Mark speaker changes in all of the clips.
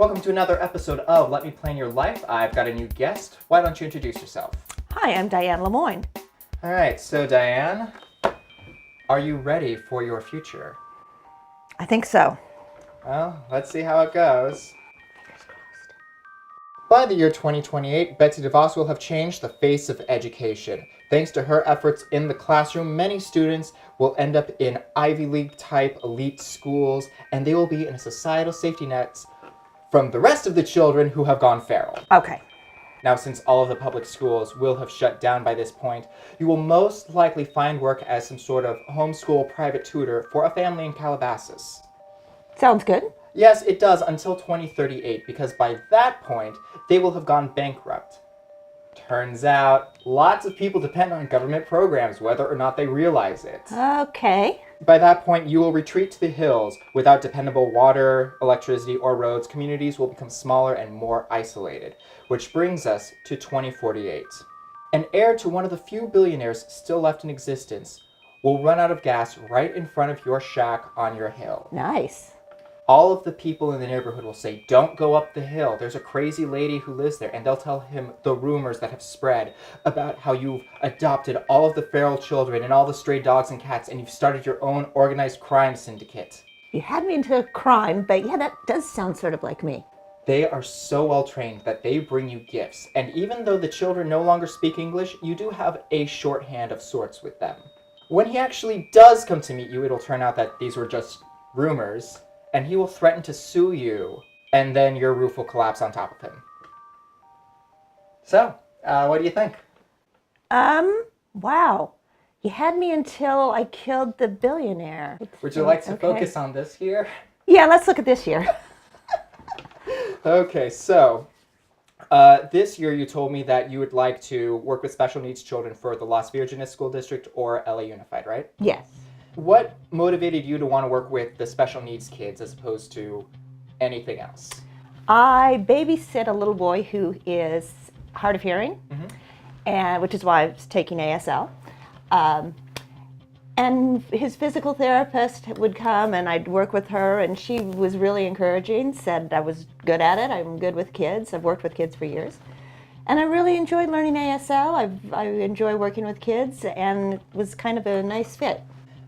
Speaker 1: Welcome to another episode of Let Me Plan Your Life. I've got a new guest. Why don't you introduce yourself?
Speaker 2: Hi, I'm Diane Lemoyne.
Speaker 1: All right, so Diane, are you ready for your future?
Speaker 2: I think so.
Speaker 1: Well, let's see how it goes. By the year 2028, Betsy DeVos will have changed the face of education. Thanks to her efforts in the classroom, many students will end up in Ivy League type elite schools, and they will be in a societal safety nets from the rest of the children who have gone feral.
Speaker 2: Okay.
Speaker 1: Now, since all of the public schools will have shut down by this point, you will most likely find work as some sort of homeschool private tutor for a family in Calabasas.
Speaker 2: Sounds good.
Speaker 1: Yes, it does, until 2038, because by that point, they will have gone bankrupt. Turns out, lots of people depend on government programs, whether or not they realize it.
Speaker 2: Okay.
Speaker 1: By that point, you will retreat to the hills. Without dependable water, electricity, or roads, communities will become smaller and more isolated. Which brings us to 2048. An heir to one of the few billionaires still left in existence will run out of gas right in front of your shack on your hill.
Speaker 2: Nice.
Speaker 1: All of the people in the neighborhood will say, "Don't go up the hill. There's a crazy lady who lives there." And they'll tell him the rumors that have spread about how you've adopted all of the feral children and all the stray dogs and cats, and you've started your own organized crime syndicate.
Speaker 2: You had me into crime, but yeah, that does sound sort of like me.
Speaker 1: They are so well trained that they bring you gifts. And even though the children no longer speak English, you do have a shorthand of sorts with them. When he actually does come to meet you, it'll turn out that these were just rumors. And he will threaten to sue you, and then your roof will collapse on top of him. So, what do you think?
Speaker 2: Wow. You had me until I killed the billionaire.
Speaker 1: Would you like to focus on this here?
Speaker 2: Yeah, let's look at this year.
Speaker 1: Okay, so, this year you told me that you would like to work with special needs children for the Las Virgenes School District or LA Unified, right?
Speaker 2: Yes.
Speaker 1: What motivated you to want to work with the special needs kids as opposed to anything else?
Speaker 2: I babysit a little boy who is hard of hearing, and which is why I was taking ASL. And his physical therapist would come and I'd work with her, and she was really encouraging, said I was good at it, I'm good with kids, I've worked with kids for years. And I really enjoyed learning ASL, I enjoy working with kids, and it was kind of a nice fit.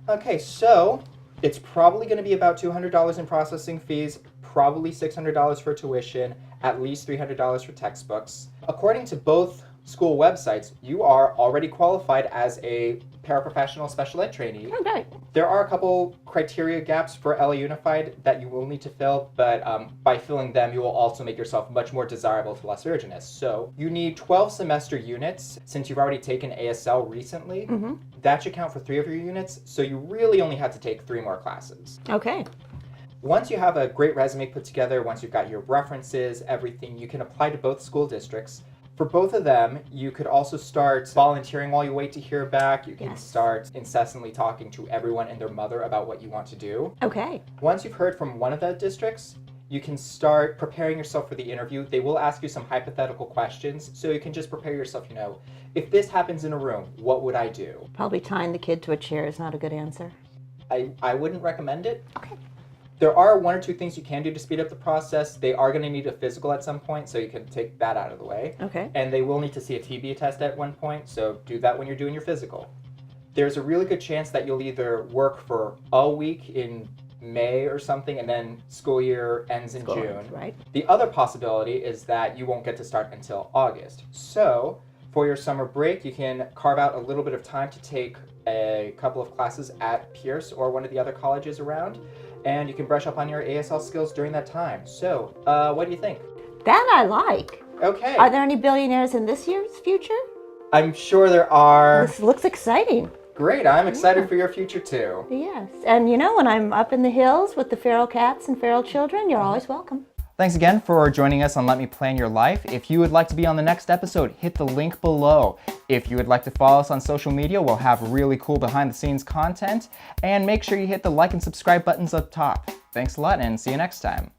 Speaker 1: Okay, so it's probably going to be about $200 in processing fees, probably $600 for tuition, at least $300 for textbooks. According to both school websites, you are already qualified as a paraprofessional special ed trainee.
Speaker 2: Okay.
Speaker 1: There are a couple criteria gaps for LA Unified that you will need to fill, but by filling them, you will also make yourself much more desirable to Las Virgenes. So you need 12 semester units. Since you've already taken ASL recently, that should count for 3 of your units, so you really only have to take 3 more classes.
Speaker 2: Okay.
Speaker 1: Once you have a great resume put together, once you've got your references, everything, you can apply to both school districts. For both of them, you could also start volunteering while you wait to hear back. You can start incessantly talking to everyone and their mother about what you want to do.
Speaker 2: Okay.
Speaker 1: Once you've heard from one of the districts, you can start preparing yourself for the interview. They will ask you some hypothetical questions, so you can just prepare yourself, if this happens in a room, what would I do?
Speaker 2: Probably tying the kid to a chair is not a good answer.
Speaker 1: I wouldn't recommend it.
Speaker 2: Okay.
Speaker 1: There are 1 or 2 things you can do to speed up the process. They are going to need a physical at some point, so you can take that out of the way.
Speaker 2: Okay.
Speaker 1: And they will need to see a TB test at one point, so do that when you're doing your physical. There's a really good chance that you'll either work for a week in May or something, and then school year ends in June.
Speaker 2: Right.
Speaker 1: The other possibility is that you won't get to start until August. So, for your summer break, you can carve out a little bit of time to take a couple of classes at Pierce or one of the other colleges around, and you can brush up on your ASL skills during that time. So, what do you think?
Speaker 2: That I like.
Speaker 1: Okay.
Speaker 2: Are there any billionaires in this year's future?
Speaker 1: I'm sure there are.
Speaker 2: This looks exciting.
Speaker 1: Great, I'm excited for your future too.
Speaker 2: Yes, and when I'm up in the hills with the feral cats and feral children, you're always welcome.
Speaker 1: Thanks again for joining us on Let Me Plan Your Life. If you would like to be on the next episode, hit the link below. If you would like to follow us on social media, we'll have really cool behind-the-scenes content. And make sure you hit the like and subscribe buttons up top. Thanks a lot, and see you next time.